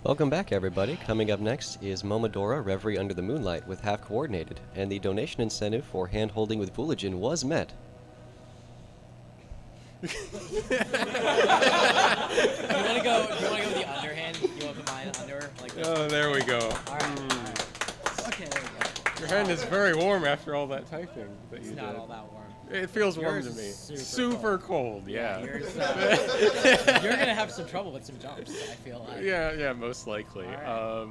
Welcome back, everybody. Coming up next is Momodora, Reverie Under the Moonlight with Halfcoordinated, and the donation incentive for hand-holding with Fooligen was met. Do you want to go with the underhand? You want to put mine under? Like this? Oh, there we go. All right. Okay, there we go. Your hand is very warm after all that typing that you It's did. not all that warm. It feels warm Yours to me. is Super cold, yeah. Yours, you're gonna have some trouble with some jumps. I feel like. Yeah, most likely. All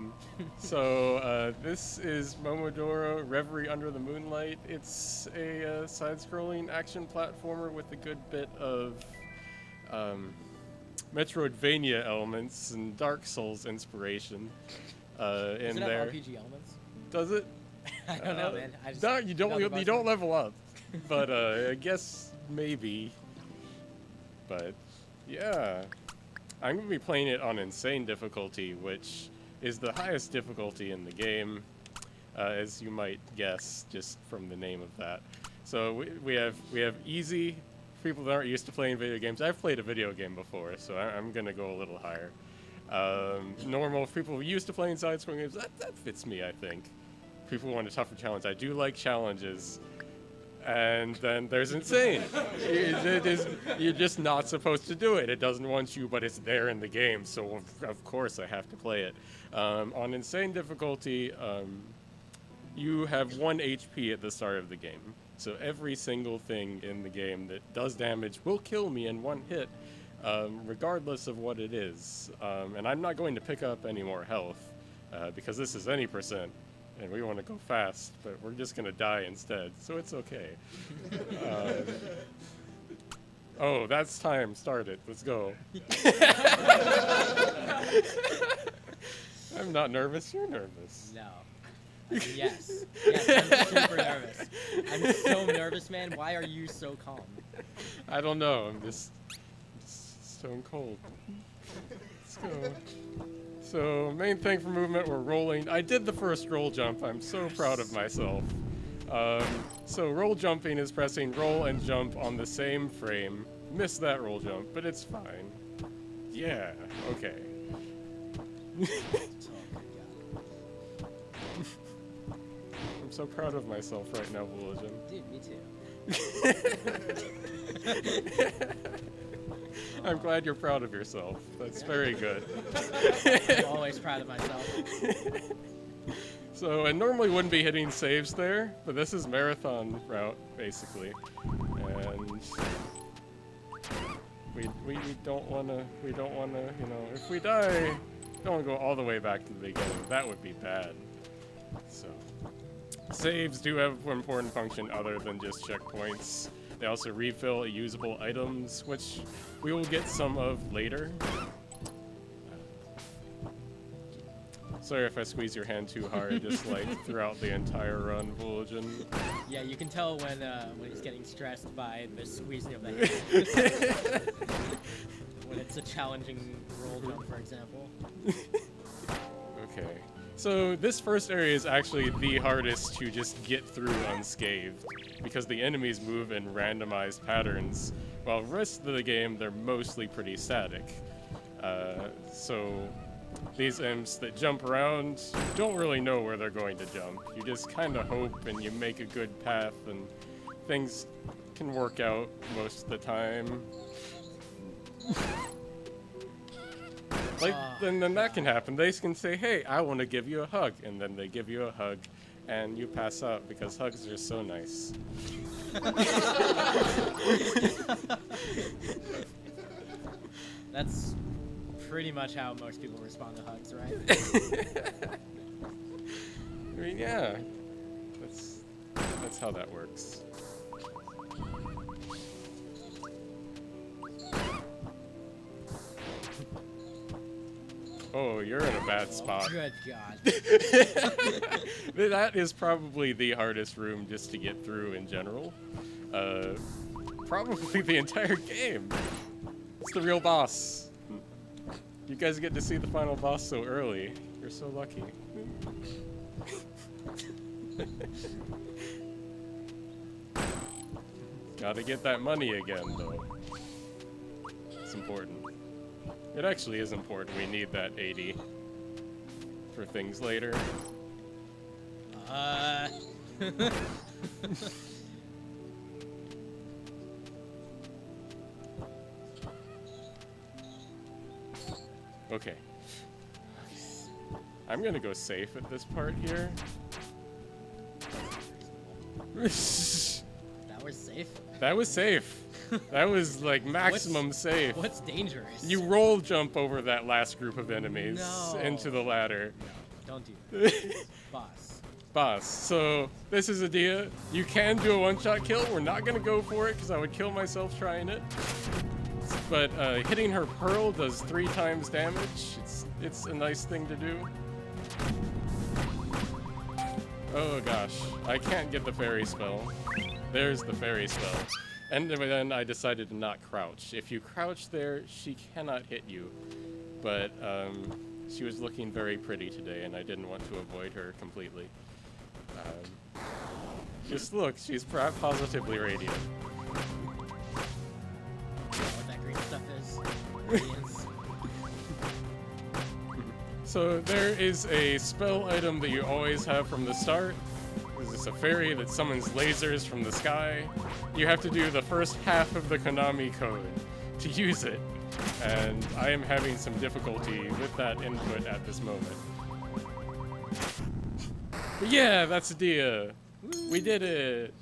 So this is Momodora, Reverie Under the Moonlight. It's a side-scrolling action platformer with a good bit of Metroidvania elements and Dark Souls inspiration in Does it there. have RPG elements? Does it? I don't know, man. I just, No, you don't level up, but I guess maybe. But yeah, I'm gonna be playing it on insane difficulty, which is the highest difficulty in the game, as you might guess just from the name of that. So we have easy. People that aren't used to playing video games. I've played a video game before, so I'm gonna go a little higher. Normal people used to playing side-scrolling games. That fits me, I think. People want a tougher challenge. I do like challenges. And then there's insane. You're just not supposed to do it. It doesn't want you, but it's there in the game, so of course I have to play it. On insane difficulty, you have 1 HP at the start of the game. So every single thing in the game that does damage will kill me in 1 hit, regardless of what it is. And I'm not going to pick up any more health, because this is any %. And we want to go fast, but we're just going to die instead, so it's okay. Oh, that's time. Start it. Let's go. I'm not nervous. You're nervous. No. Yes, I'm super nervous. I'm so nervous, man. Why are you so calm? I don't know. I'm just stone cold. Let's go. So main thing for movement, we're rolling. I did the first roll jump. I'm so proud of myself. So roll jumping is pressing roll and jump on the same frame. Missed that roll jump, but it's fine. Yeah, okay. I'm so proud of myself right now, Bulletin. Dude, me too. I'm glad you're proud of yourself. That's very good. I'm always proud of myself. So I normally wouldn't be hitting saves there, but this is marathon route basically, and we don't wanna, you know, if we die, don't wanna go all the way back to the beginning. That would be bad. So saves do have an important function other than just checkpoints. They also refill usable items, which we will get some of later. Sorry if I squeeze your hand too hard, just like throughout the entire run, Bulletin. Yeah, you can tell when he's getting stressed by the squeezing of the hand. When it's a challenging roll jump, for example. Okay. So this first area is actually the hardest to just get through unscathed, because the enemies move in randomized patterns, while the rest of the game, they're mostly pretty static. So these imps that jump around, you don't really know where they're going to jump. You just kind of hope and you make a good path, and things can work out most of the time. Like, then that can happen. They can say, hey, I want to give you a hug. And then they give you a hug, and you pass out because hugs are so nice. That's pretty much how most people respond to hugs, right? I mean, yeah. That's how that works. Oh, you're in a bad spot. Good God. That is probably the hardest room just to get through in general. Probably the entire game. It's the real boss. You guys get to see the final boss so early. You're so lucky. Gotta get that money again, though. It's important. It actually is important. We need that 80. for things later. Okay. I'm gonna go safe at this part here. That was safe. That was safe. That was like maximum safe. What's dangerous? You roll jump over that last group of enemies No. into the ladder. No, don't do that. Boss. Boss, so this is Adia. You can do a one-shot kill. We're not gonna go for it because I would kill myself trying it. But hitting her pearl does 3 times damage. It's a nice thing to do. Oh gosh, I can't get the fairy spell. There's the fairy spell. And then I decided to not crouch. If you crouch there, she cannot hit you. But she was looking very pretty today, and I didn't want to avoid her completely. Just look, she's positively radiant. You know what that green stuff is? Radiance. So there is a spell item that you always have from the start. This is a fairy that summons lasers from the sky. You have to do the first half of the Konami code to use it. And I am having some difficulty with that input at this moment. But yeah, that's Adia. We did it.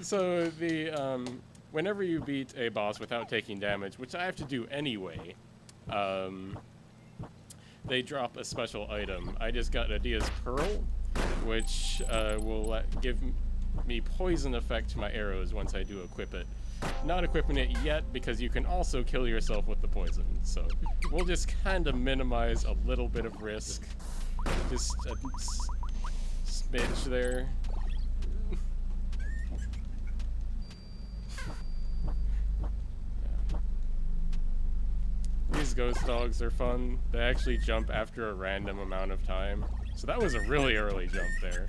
So the whenever you beat a boss without taking damage, which I have to do anyway, they drop a special item. I just got Adia's Pearl, which will give me poison effect to my arrows once I do equip it. Not equipping it yet because you can also kill yourself with the poison. So we'll just kind of minimize a little bit of risk. Just a smidge there. These ghost dogs are fun. They actually jump after a random amount of time. So that was a really early jump there.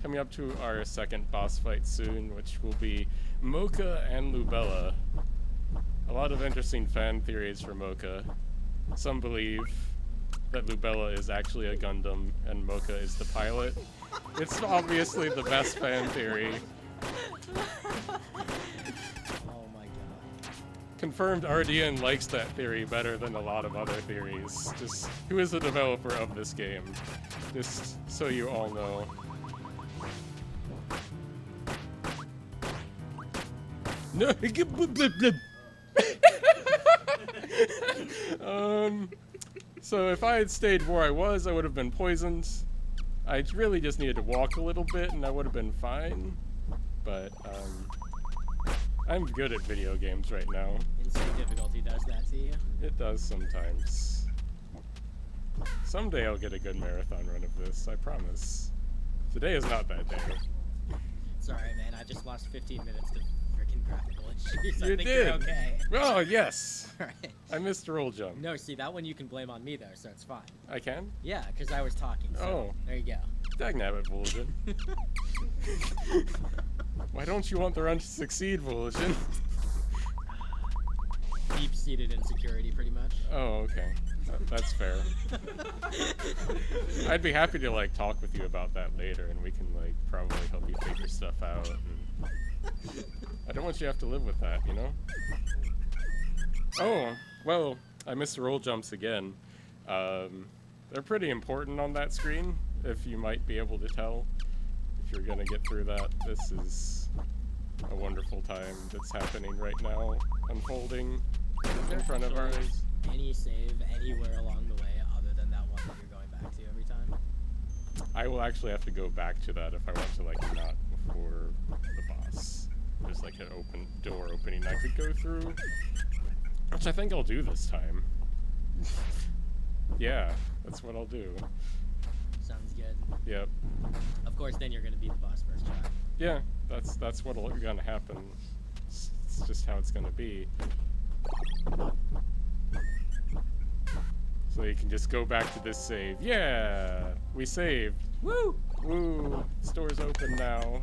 Coming up to our second boss fight soon, which will be Mocha and Lubella. A lot of interesting fan theories for Mocha. Some believe that Lubella is actually a Gundam and Mocha is the pilot. It's obviously the best fan theory. Confirmed RDN likes that theory better than a lot of other theories. Just who is the developer of this game? Just so you all know. No. So if I had stayed where I was, I would have been poisoned. I really just needed to walk a little bit and I would have been fine. But I'm good at video games right now. Insane difficulty does that to you. It does sometimes. Someday I'll get a good marathon run of this, I promise. Today is not that day. Sorry, man. I just lost 15 minutes to freaking graphical issues. I You think did. you're okay. Oh, yes. Right. I missed a roll jump. No, see, that one you can blame on me, though, so it's fine. I can? Yeah, because I was talking, so Oh. there you go. Dagnabbit, Vulcan. Why don't you want the run to succeed, Vulcan? Deep-seated insecurity, pretty much. Oh, okay. That's fair. I'd be happy to, like, talk with you about that later, and we can, like, probably help you figure stuff out. And I don't want you to have to live with that, you know? Oh, well, I missed the roll jumps again. They're pretty important on that screen, if you might be able to tell. If you're gonna get through that, this is a wonderful time that's happening right now, unfolding in front of our eyes. Any save anywhere along the way other than that one that you're going back to every time? I will actually have to go back to that if I want to, like, not before the boss. There's, like, an open door opening I could go through, which I think I'll do this time. Yeah, that's what I'll do. Sounds good. Yep. Of course, then you're gonna beat the boss first try. Yeah, that's what'll gonna happen. It's just how it's gonna be. So you can just go back to this save. Yeah, we saved. Woo! Woo! Store's open now.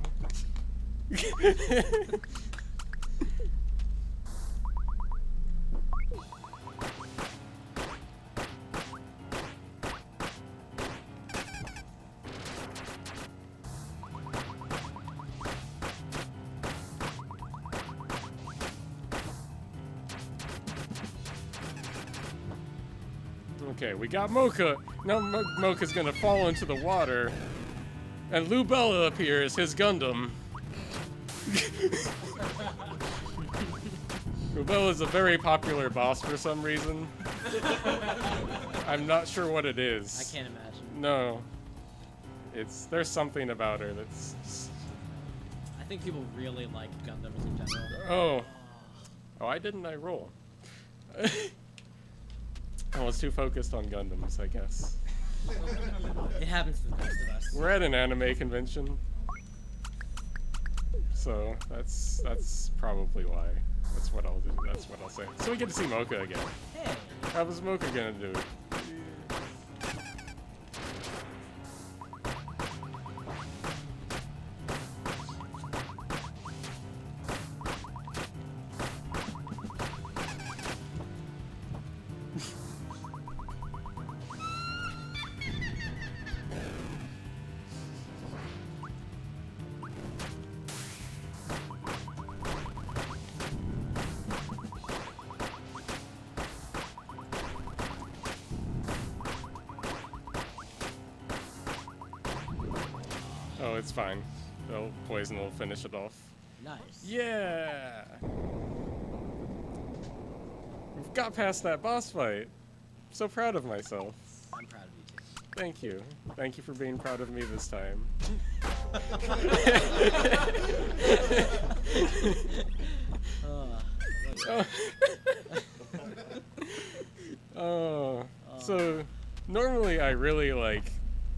Okay, we got Mocha. Now Mocha's gonna fall into the water. And Lubella appears, his Gundam. Lubella's a very popular boss for some reason. I'm not sure what it is. I can't imagine. No. There's something about her that's... I think people really like Gundams in general. Oh. Oh, why didn't I roll? I was too focused on Gundams, I guess. It happens to the best of us. We're at an anime convention. So, that's probably why. That's what I'll do. That's what I'll say. So we get to see Mocha again. Hey. How was Mocha gonna do? Oh, it's fine. Poison will finish it off. Nice. Yeah! We've got past that boss fight. I'm so proud of myself. I'm proud of you too. Thank you. Thank you for being proud of me this time. Oh. So normally I really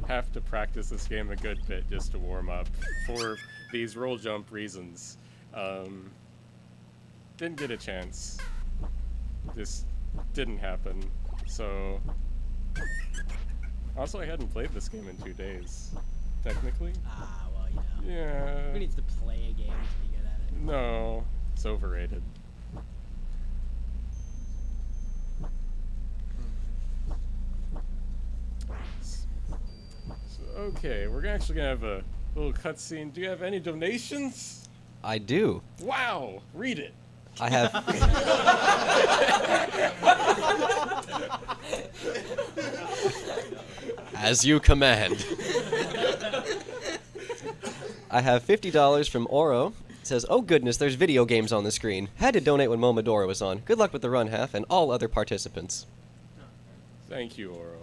have to practice this game a good bit just to warm up for these roll jump reasons. Didn't get a chance. Just didn't happen. So also I hadn't played this game in 2 days, technically. Ah, well, you know. Yeah. Who needs to play a game to be good at it? No, it's overrated. Okay, we're actually gonna have a little cutscene. Do you have any donations? I do. Wow, read it. I have. As you command. I have $50 from Oro. It says, "Oh goodness, there's video games on the screen. Had to donate when Momodora was on. Good luck with the run, Half, and all other participants." Thank you, Oro.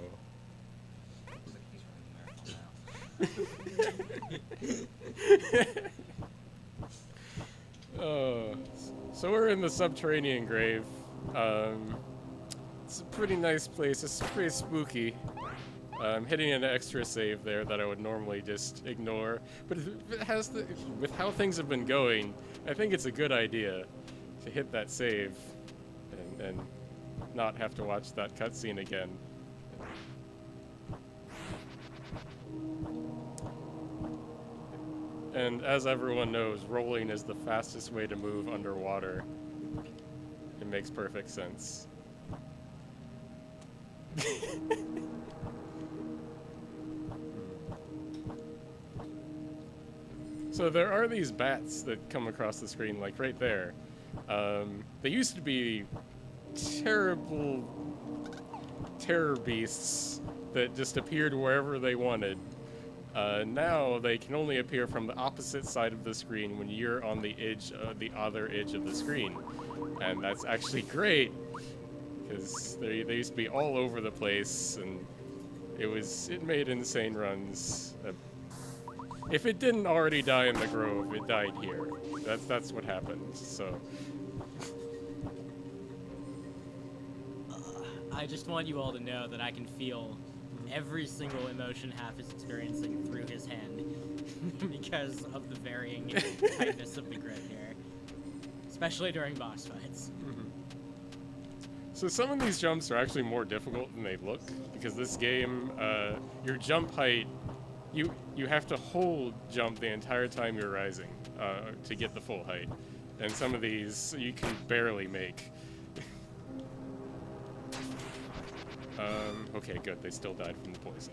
So we're in the subterranean grave. It's a pretty nice place. It's pretty spooky. I'm hitting an extra save there that I would normally just ignore, but with how things have been going, I think it's a good idea to hit that save and not have to watch that cutscene again. And as everyone knows, rolling is the fastest way to move underwater. It makes perfect sense. So there are these bats that come across the screen, like right there. They used to be terrible terror beasts that just appeared wherever they wanted. Now they can only appear from the opposite side of the screen when you're on the other edge of the screen. And that's actually great, because they used to be all over the place, and it made insane runs. If it didn't already die in the grove, it died here. That's what happened, so. I just want you all to know that I can feel every single emotion Half is experiencing through his hand because of the varying tightness of the grip here, especially during boss fights. Mm-hmm. So some of these jumps are actually more difficult than they look, because this game, your jump height, you have to hold jump the entire time you're rising to get the full height, and some of these you can barely make. Okay, good. They still died from the poison.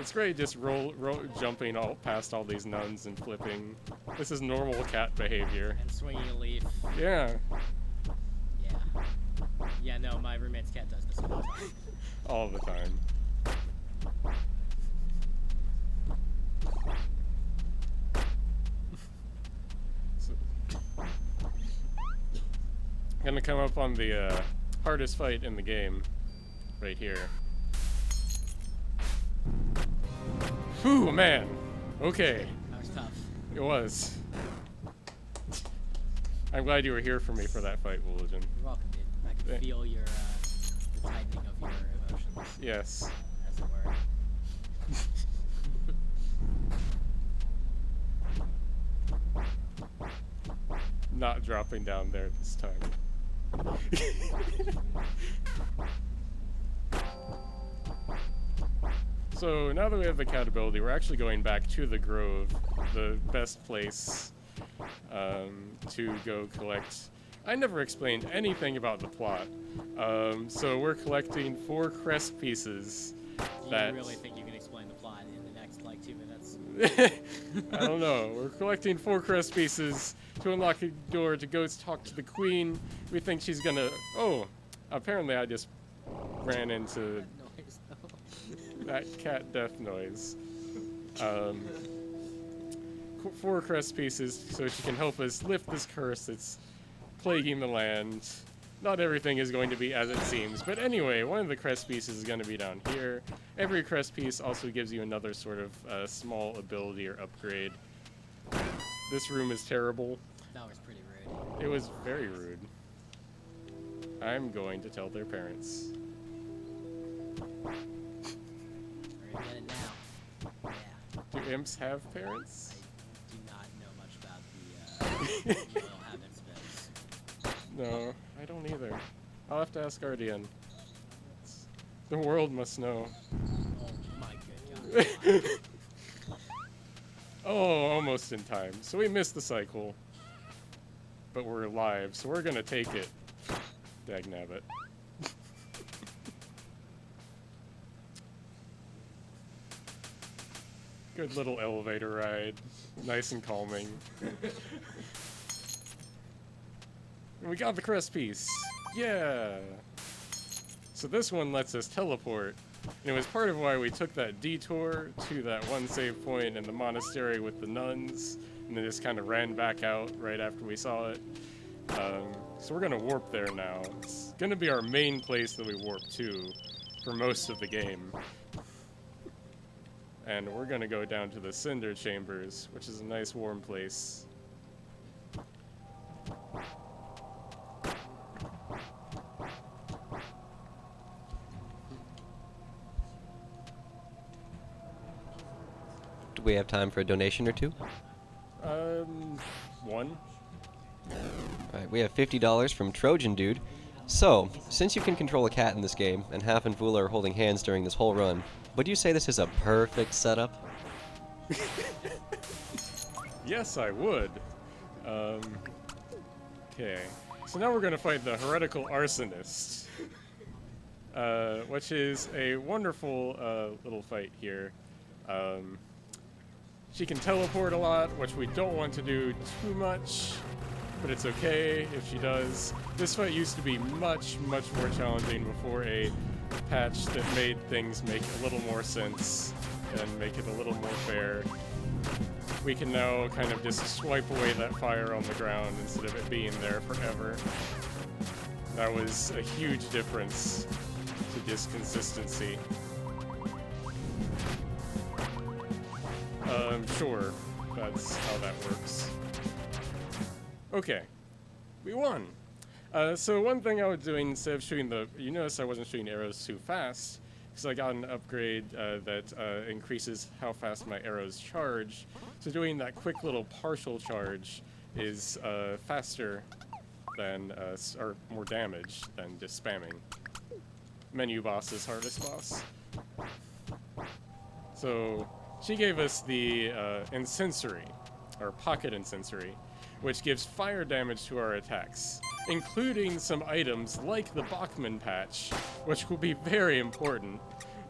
It's great just jumping all past all these nuns and flipping. This is normal cat behavior. And swinging a leaf. Yeah, Yeah. Yeah, no, my roommate's cat does this all the time. all the time. So, gonna come up on the hardest fight in the game, right here. Whew, man. Okay, That was tough. it was. I'm glad you were here for me for that fight, Woolidgen. You're welcome, dude. I can feel your, the tightening of your emotions, Yes. as it were. Not dropping down there this time. So now that we have the cat ability, we're actually going back to the Grove, the best place to go collect. I never explained anything about the plot. So we're collecting 4 crest pieces. Do That you really think you can explain the plot in the next, like, 2 minutes? I don't know. We're collecting 4 crest pieces to unlock a door to go talk to the queen. We think she's gonna. Oh, apparently I just ran into Noise, though. that cat death noise. 4 crest pieces so she can help us lift this curse that's plaguing the land. Not everything is going to be as it seems, but anyway, one of the crest pieces is going to be down here. Every crest piece also gives you another sort of small ability or upgrade. This room is terrible. That was pretty rude. It was very rude. I'm going to tell their parents. We're gonna get it now. Yeah. Do imps have parents? I do not know much about the Royal Habits biz. No, I don't either. I'll have to ask Guardian. The world must know. Oh my good god. Oh, almost in time. So we missed the cycle. But we're alive, so we're gonna take it. Dagnabbit. Good little elevator ride. Nice and calming. And we got the crest piece. Yeah! So this one lets us teleport. And it was part of why we took that detour to that one save point in the monastery with the nuns. And then just kind of ran back out right after we saw it. So we're gonna warp there now. It's gonna be our main place that we warp to for most of the game. And we're gonna go down to the Cinder Chambers, which is a nice warm place. Do we have time for a donation or two? One. Alright, we have $50 from Trojan Dude. So, since you can control a cat in this game, and Half and Vula are holding hands during this whole run, would you say this is a perfect setup? Yes, I would. Okay. So now we're gonna fight the Heretical Arsonist. Which is a wonderful little fight here. She can teleport a lot, which we don't want to do too much, but it's okay if she does. This fight used to be much, much more challenging before a patch that made things make a little more sense and make it a little more fair. We can now kind of just swipe away that fire on the ground instead of it being there forever. That was a huge difference to just consistency. Sure, that's how that works. Okay, we won! So one thing I was doing instead of shooting you notice I wasn't shooting arrows too fast, because I got an upgrade that increases how fast my arrows charge. So doing that quick little partial charge is faster than, or more damage than just spamming. Menu boss is hardest boss. So she gave us the Incensory, or Pocket Incensory, which gives fire damage to our attacks, including some items like the Bachman patch, which will be very important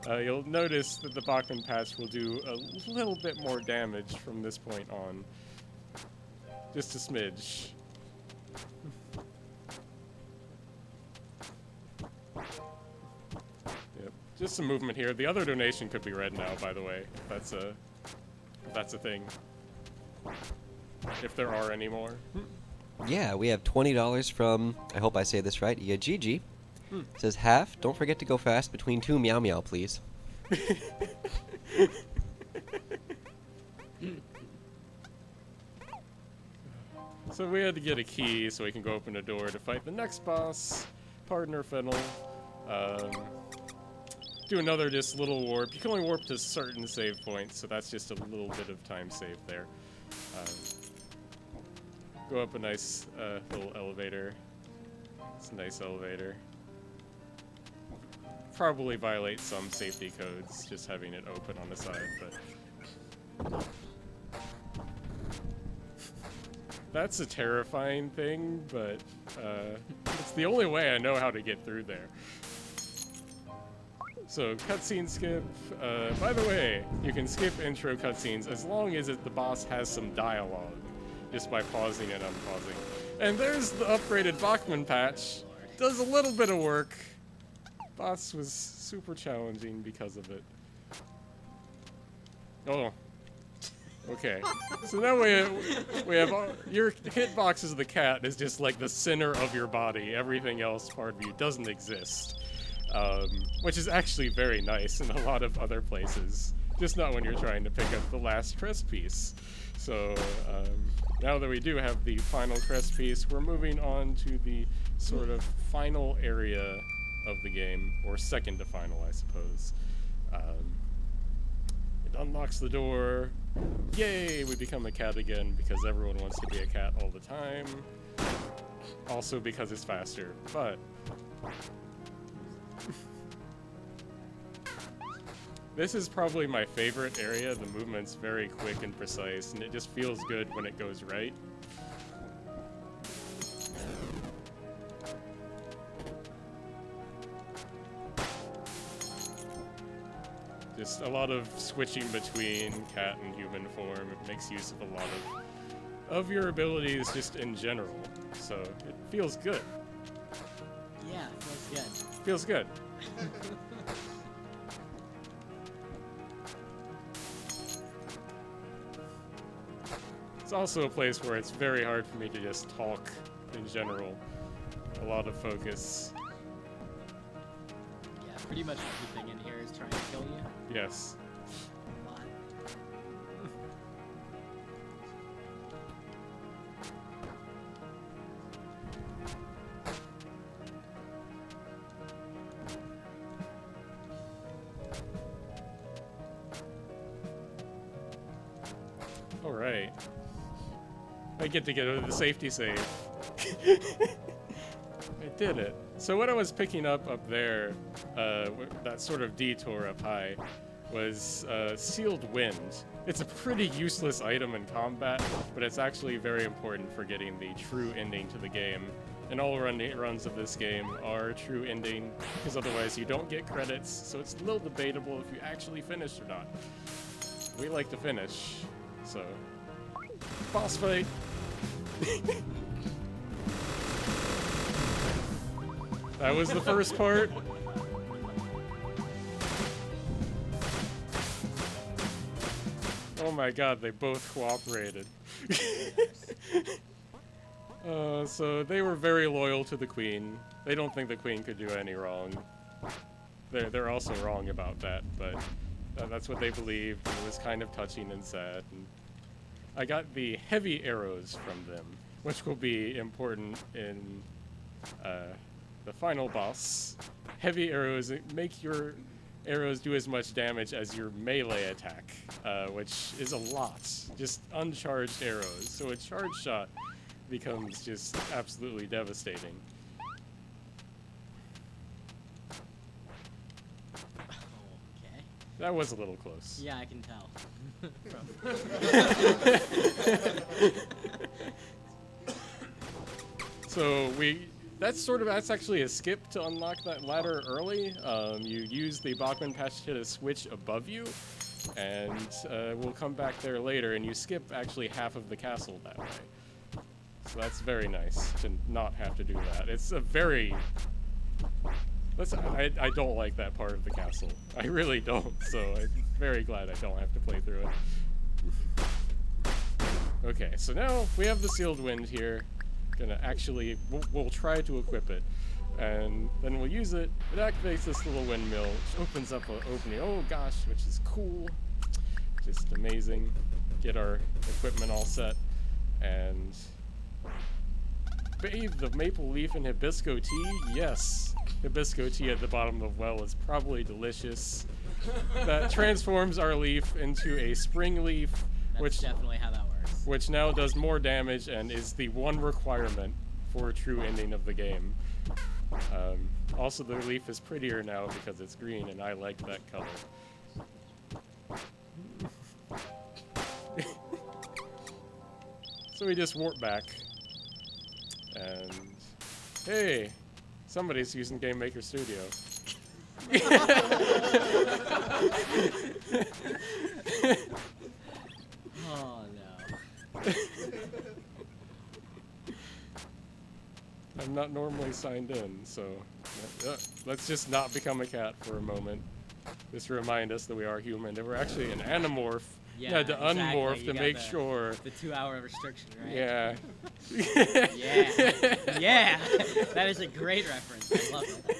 you'll notice that the Bachman patch will do a little bit more damage from this point on. Just a smidge. Yep, just some movement here. The other donation could be red now, by the way. If that's a thing. If there are any more. Yeah, we have $20 from, I hope I say this right, Yajiji. Says, Half, don't forget to go fast between 2 meow meow, please. So we had to get a key so we can go open a door to fight the next boss, Partner Fennel. Do another just little warp. You can only warp to certain save points, so that's just a little bit of time saved there. Go up a nice little elevator. It's a nice elevator. Probably violate some safety codes, just having it open on the side, but... That's a terrifying thing, but it's the only way I know how to get through there. So, cutscene skip. By the way, you can skip intro cutscenes as long as the boss has some dialogue, just by pausing and unpausing. And there's the upgraded Bachman patch. Does a little bit of work. Boss was super challenging because of it. Oh. Okay. So now we have your hitbox as the cat is just like the center of your body. Everything else part of you doesn't exist. Which is actually very nice in a lot of other places. Just not when you're trying to pick up the last crest piece. So now that we do have the final crest piece, we're moving on to the sort of final area of the game, or second to final, I suppose. It unlocks the door. Yay, we become a cat again because everyone wants to be a cat all the time. Also because it's faster, but... This is probably my favorite area. The movement's very quick and precise, and it just feels good when it goes right. Just a lot of switching between cat and human form. It makes use of a lot of your abilities just in general. So it feels good. Yeah, feels good. Feels good. It's also a place where it's very hard for me to just talk in general. A lot of focus. Yeah, pretty much everything in here is trying to kill you. Yes. A lot. All right. I get to get the safety save. I did it. So what I was picking up there, that sort of detour up high, was Sealed Wind. It's a pretty useless item in combat, but it's actually very important for getting the true ending to the game. And all runs of this game are true ending, because otherwise you don't get credits, so it's a little debatable if you actually finish or not. We like to finish, so... Boss fight! That was the first part. Oh my god, they both cooperated. So they were very loyal to the queen. They don't think the queen could do any wrong. They're also wrong about that, but that's what they believed. And it was kind of touching and sad. And I got the heavy arrows from them, which will be important in the final boss. Heavy arrows make your arrows do as much damage as your melee attack, which is a lot. Just uncharged arrows. So a charge shot becomes just absolutely devastating. Okay. That was a little close. Yeah, I can tell. So that's actually a skip to unlock that ladder early. You use the Bachman patch to hit a switch above you, and we'll come back there later, and you skip actually half of the castle that way. So that's very nice to not have to do that. It's a very... I don't like that part of the castle. I really don't, so I'm very glad I don't have to play through it. Okay, so now we have the Sealed Wind here. Gonna actually... We'll try to equip it. And then we'll use it. It activates this little windmill, which opens up an opening. Oh gosh, which is cool. Just amazing. Get our equipment all set. And... bathe the maple leaf in hibisco tea? Yes. Hibisco tea at the bottom of the well is probably delicious. That transforms our leaf into a spring leaf, That's definitely how that works. which now does more damage and is the one requirement for a true ending of the game. Also, the leaf is prettier now because it's green, and I like that color. So we just warp back. And hey, somebody's using Game Maker Studio. Oh no. I'm not normally signed in, so let's just not become a cat for a moment. Just to remind us that we are human, that we're actually an animorph. Yeah, to exactly. unmorph You to got make the- sure. The 2-hour restriction, right? Yeah. Yeah. Yeah. That is a great reference. I love it.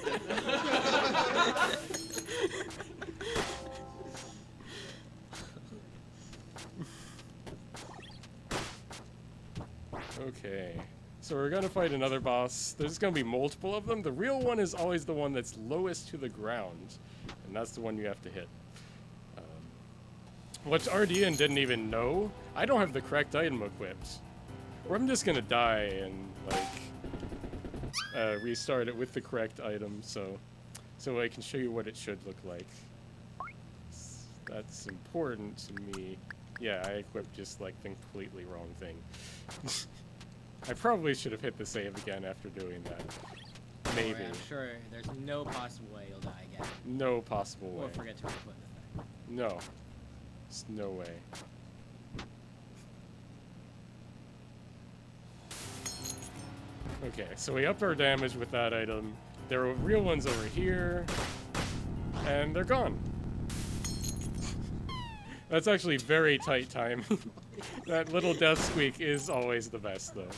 Okay. So we're gonna fight another boss. There's gonna be multiple of them. The real one is always the one that's lowest to the ground, and that's the one you have to hit. Which RDN didn't even know. I don't have the correct item equipped. Or I'm just gonna die and like restart it with the correct item, so I can show you what it should look like. That's important to me. Yeah, I equipped just like the completely wrong thing. I probably should have hit the save again after doing that. Maybe. I'm sure there's no possible way you'll die again. No possible way. Or forget to equip the thing. No. There's no way. Okay, so we upped our damage with that item. There are real ones over here. And they're gone. That's actually very tight time. That little death squeak is always the best, though.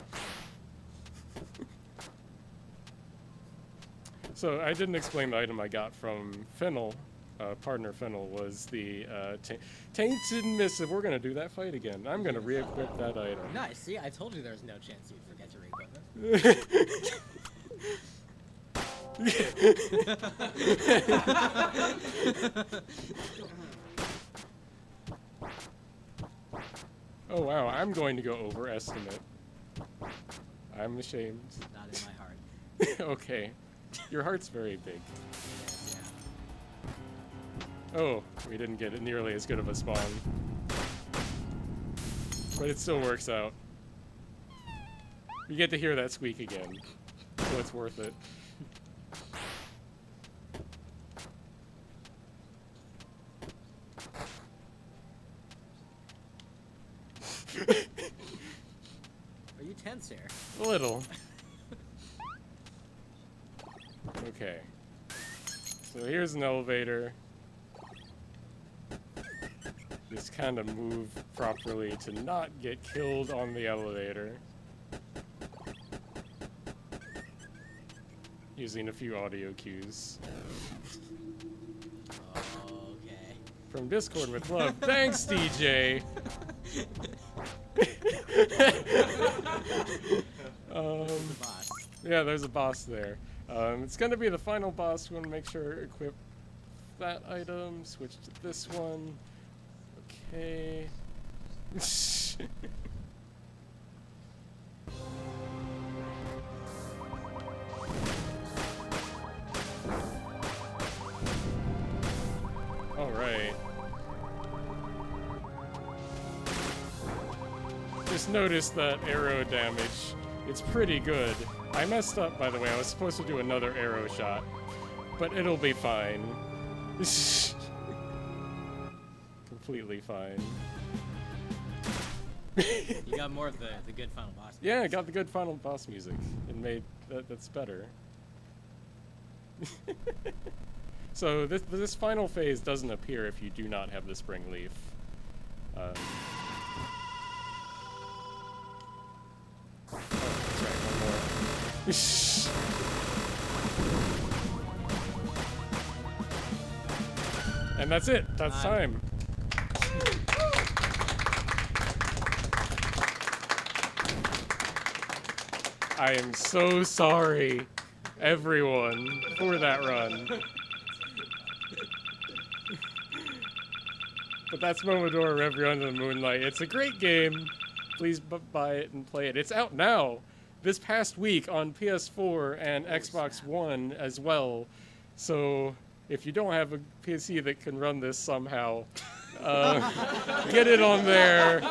So I didn't explain the item I got from Fennel. Partner Fennel was the Tainted Missive. We're going to do that fight again. I'm going to re-equip that item. Nice. See, I told you there was no chance you'd forget to re-equip it. Oh wow, I'm going to go overestimate. I'm ashamed. Not in my heart. Okay. Your heart's very big. Yes, Oh, we didn't get it nearly as good of a spawn. But it still works out. You get to hear that squeak again, so it's worth it. Are you tense here? A little. Okay. So here's an elevator. Just kind of move properly to not get killed on the elevator. Using a few audio cues. Okay. From Discord with love. Thanks, DJ! The boss. Yeah, there's a boss there. It's gonna be the final boss. We want to make sure equip that item. Switch to this one. Okay. All right. Just notice that arrow damage It's pretty good. I messed up, by the way. I was supposed to do another arrow shot, but it'll be fine. Completely fine. You got more of the good final boss. Yeah, I got the good final boss music. It made that's better. So this final phase doesn't appear if you do not have the spring leaf. Oh, that's right, one more. And that's it. That's time. I am so sorry, everyone, for that run. But that's Momodora Reverie Under the Moonlight. It's a great game. Please buy it and play it. It's out now, this past week on PS4 and Xbox One as well. So if you don't have a PC that can run this somehow, get it on there.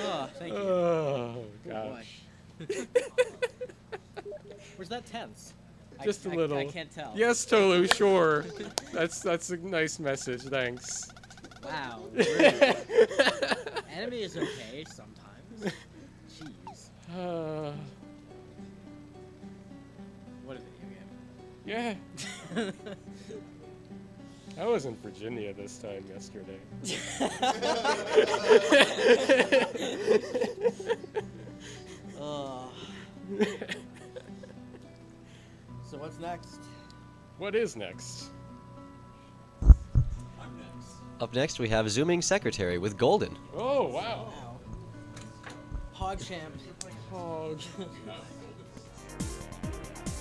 Oh, thank you. Oh, gosh. Where's that tense? Just a little. I can't tell. Yes, Tolu, sure. That's a nice message, thanks. Wow. Really? Anime is okay sometimes. Jeez. What a video game. Yeah. I was in Virginia this time yesterday. So what's next? What is next? Up next, we have Zooming Secretary with Golden. Oh, wow. Wow. Hog champ. Hog.